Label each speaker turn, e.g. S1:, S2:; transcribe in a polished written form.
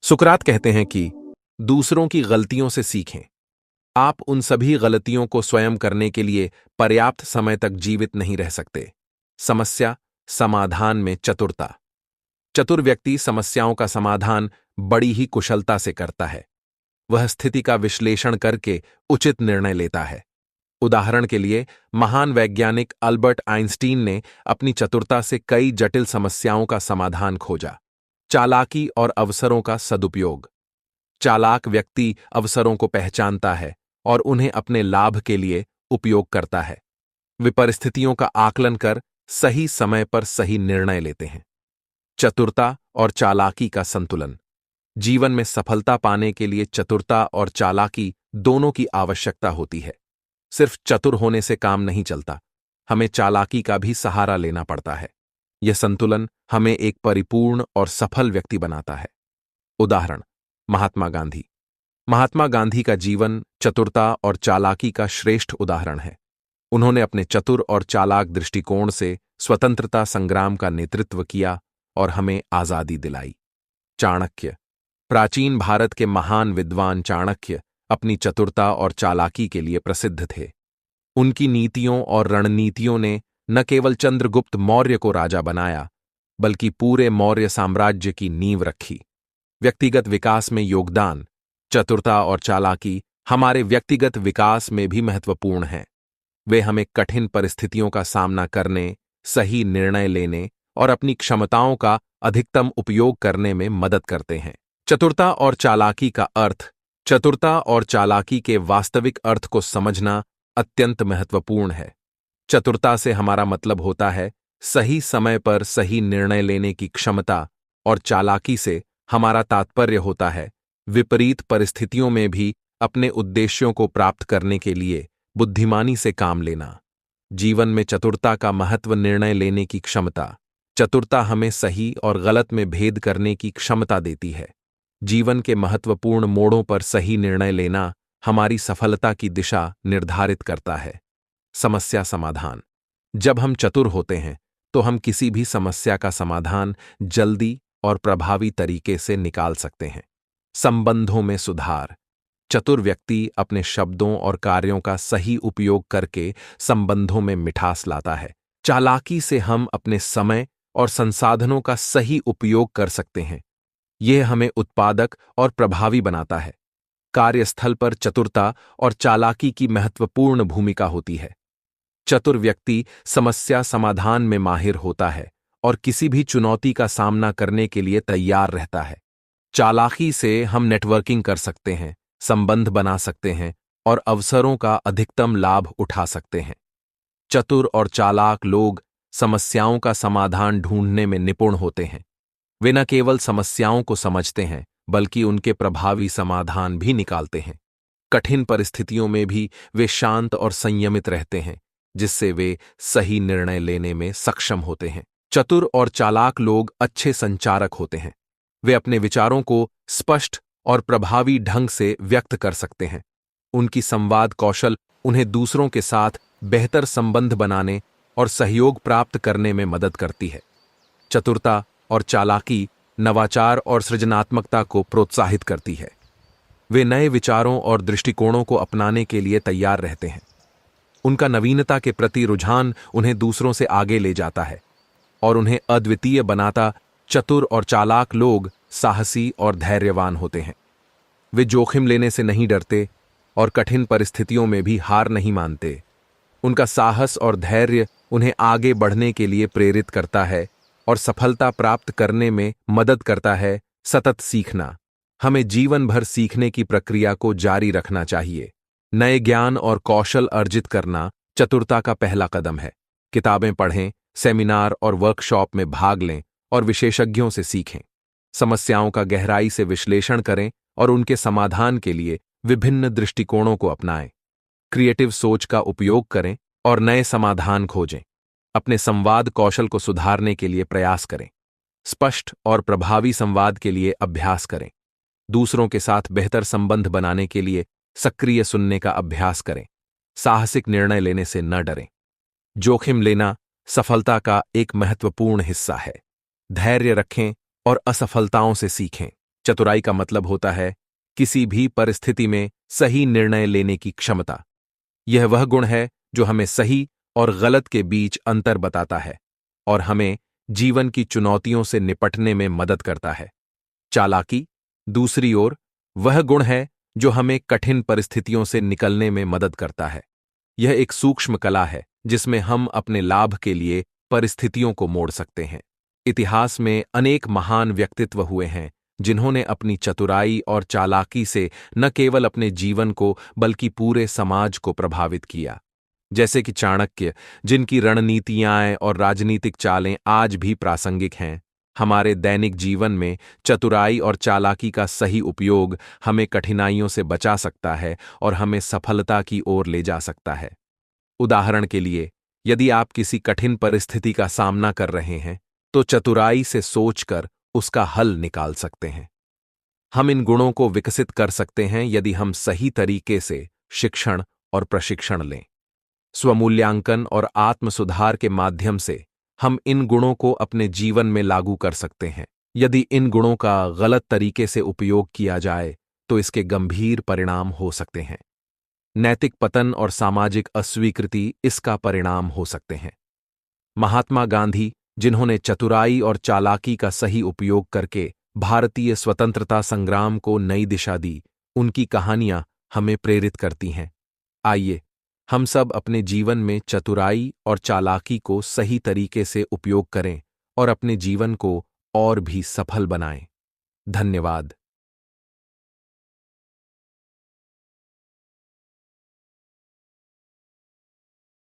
S1: सुकरात कहते हैं कि दूसरों की गलतियों से सीखें। आप उन सभी गलतियों को स्वयं करने के लिए पर्याप्त समय तक जीवित नहीं रह सकते। समस्या समाधान में चतुरता। चतुर व्यक्ति समस्याओं का समाधान बड़ी ही कुशलता से करता है। वह स्थिति का विश्लेषण करके उचित निर्णय लेता है। उदाहरण के लिए, महान वैज्ञानिक अल्बर्ट आइंस्टीन ने अपनी चतुरता से कई जटिल समस्याओं का समाधान खोजा। चालाकी और अवसरों का सदुपयोग। चालाक व्यक्ति अवसरों को पहचानता है और उन्हें अपने लाभ के लिए उपयोग करता है। वे परिस्थितियों का आकलन कर सही समय पर सही निर्णय लेते हैं। चतुरता और चालाकी का संतुलन। जीवन में सफलता पाने के लिए चतुरता और चालाकी दोनों की आवश्यकता होती है। सिर्फ चतुर होने से काम नहीं चलता, हमें चालाकी का भी सहारा लेना पड़ता है। यह संतुलन हमें एक परिपूर्ण और सफल व्यक्ति बनाता है। उदाहरण: महात्मा गांधी। महात्मा गांधी का जीवन चतुरता और चालाकी का श्रेष्ठ उदाहरण है। उन्होंने अपने चतुर और चालाक दृष्टिकोण से स्वतंत्रता संग्राम का नेतृत्व किया और हमें आजादी दिलाई। चाणक्य। प्राचीन भारत के महान विद्वान चाणक्य अपनी चतुरता और चालाकी के लिए प्रसिद्ध थे। उनकी नीतियों और रणनीतियों ने न केवल चंद्रगुप्त मौर्य को राजा बनाया, बल्कि पूरे मौर्य साम्राज्य की नींव रखी। व्यक्तिगत विकास में योगदान। चतुरता और चालाकी हमारे व्यक्तिगत विकास में भी महत्वपूर्ण हैं। वे हमें कठिन परिस्थितियों का सामना करने, सही निर्णय लेने और अपनी क्षमताओं का अधिकतम उपयोग करने में मदद करते हैं। चतुरता और चालाकी का अर्थ। चतुरता और चालाकी के वास्तविक अर्थ को समझना अत्यंत महत्वपूर्ण है। चतुरता से हमारा मतलब होता है सही समय पर सही निर्णय लेने की क्षमता, और चालाकी से हमारा तात्पर्य होता है विपरीत परिस्थितियों में भी अपने उद्देश्यों को प्राप्त करने के लिए बुद्धिमानी से काम लेना। जीवन में चतुरता का महत्व निर्णय लेने की क्षमता। चतुरता हमें सही और गलत में भेद करने की क्षमता देती है। जीवन के महत्वपूर्ण मोड़ों पर सही निर्णय लेना हमारी सफलता की दिशा निर्धारित करता है। समस्या समाधान। जब हम चतुर होते हैं तो हम किसी भी समस्या का समाधान जल्दी और प्रभावी तरीके से निकाल सकते हैं। संबंधों में सुधार। चतुर व्यक्ति अपने शब्दों और कार्यों का सही उपयोग करके संबंधों में मिठास लाता है। चालाकी से हम अपने समय और संसाधनों का सही उपयोग कर सकते हैं। यह हमें उत्पादक और प्रभावी बनाता है। कार्यस्थल पर चतुरता और चालाकी की महत्वपूर्ण भूमिका होती है। चतुर व्यक्ति समस्या समाधान में माहिर होता है और किसी भी चुनौती का सामना करने के लिए तैयार रहता है। चालाकी से हम नेटवर्किंग कर सकते हैं, संबंध बना सकते हैं और अवसरों का अधिकतम लाभ उठा सकते हैं। चतुर और चालाक लोग समस्याओं का समाधान ढूंढने में निपुण होते हैं। वे न केवल समस्याओं को समझते हैं, बल्कि उनके प्रभावी समाधान भी निकालते हैं। कठिन परिस्थितियों में भी वे शांत और संयमित रहते हैं, जिससे वे सही निर्णय लेने में सक्षम होते हैं। चतुर और चालाक लोग अच्छे संचारक होते हैं। वे अपने विचारों को स्पष्ट और प्रभावी ढंग से व्यक्त कर सकते हैं। उनकी संवाद कौशल उन्हें दूसरों के साथ बेहतर संबंध बनाने और सहयोग प्राप्त करने में मदद करती है। चतुरता और चालाकी नवाचार और सृजनात्मकता को प्रोत्साहित करती है। वे नए विचारों और दृष्टिकोणों को अपनाने के लिए तैयार रहते हैं। उनका नवीनता के प्रति रुझान उन्हें दूसरों से आगे ले जाता है और उन्हें अद्वितीय बनाता। चतुर और चालाक लोग साहसी और धैर्यवान होते हैं। वे जोखिम लेने से नहीं डरते और कठिन परिस्थितियों में भी हार नहीं मानते। उनका साहस और धैर्य उन्हें आगे बढ़ने के लिए प्रेरित करता है और सफलता प्राप्त करने में मदद करता है। सतत सीखना। हमें जीवन भर सीखने की प्रक्रिया को जारी रखना चाहिए। नए ज्ञान और कौशल अर्जित करना चतुरता का पहला कदम है। किताबें पढ़ें, सेमिनार और वर्कशॉप में भाग लें और विशेषज्ञों से सीखें। समस्याओं का गहराई से विश्लेषण करें और उनके समाधान के लिए विभिन्न दृष्टिकोणों को अपनाएं। क्रिएटिव सोच का उपयोग करें और नए समाधान खोजें। अपने संवाद कौशल को सुधारने के लिए प्रयास करें। स्पष्ट और प्रभावी संवाद के लिए अभ्यास करें। दूसरों के साथ बेहतर संबंध बनाने के लिए सक्रिय सुनने का अभ्यास करें। साहसिक निर्णय लेने से न डरें। जोखिम लेना सफलता का एक महत्वपूर्ण हिस्सा है। धैर्य रखें और असफलताओं से सीखें। चतुराई का मतलब होता है किसी भी परिस्थिति में सही निर्णय लेने की क्षमता। यह वह गुण है जो हमें सही और गलत के बीच अंतर बताता है और हमें जीवन की चुनौतियों से निपटने में मदद करता है। चालाकी, दूसरी ओर, वह गुण है जो हमें कठिन परिस्थितियों से निकलने में मदद करता है। यह एक सूक्ष्म कला है जिसमें हम अपने लाभ के लिए परिस्थितियों को मोड़ सकते हैं। इतिहास में अनेक महान व्यक्तित्व हुए हैं जिन्होंने अपनी चतुराई और चालाकी से न केवल अपने जीवन को बल्कि पूरे समाज को प्रभावित किया। जैसे कि चाणक्य, जिनकी रणनीतियां और राजनीतिक चालें आज भी प्रासंगिक हैं। हमारे दैनिक जीवन में चतुराई और चालाकी का सही उपयोग हमें कठिनाइयों से बचा सकता है और हमें सफलता की ओर ले जा सकता है। उदाहरण के लिए, यदि आप किसी कठिन परिस्थिति का सामना कर रहे हैं, तो चतुराई से सोचकर उसका हल निकाल सकते हैं। हम इन गुणों को विकसित कर सकते हैं यदि हम सही तरीके से शिक्षण और प्रशिक्षण लें। स्वमूल्यांकन और आत्मसुधार के माध्यम से हम इन गुणों को अपने जीवन में लागू कर सकते हैं। यदि इन गुणों का गलत तरीके से उपयोग किया जाए तो इसके गंभीर परिणाम हो सकते हैं। नैतिक पतन और सामाजिक अस्वीकृति इसका परिणाम हो सकते हैं। महात्मा गांधी, जिन्होंने चतुराई और चालाकी का सही उपयोग करके भारतीय स्वतंत्रता संग्राम को नई दिशा दी, उनकी कहानियां हमें प्रेरित करती हैं। आइए हम सब अपने जीवन में चतुराई और चालाकी को सही तरीके से उपयोग करें और अपने जीवन को और भी सफल बनाएं। धन्यवाद।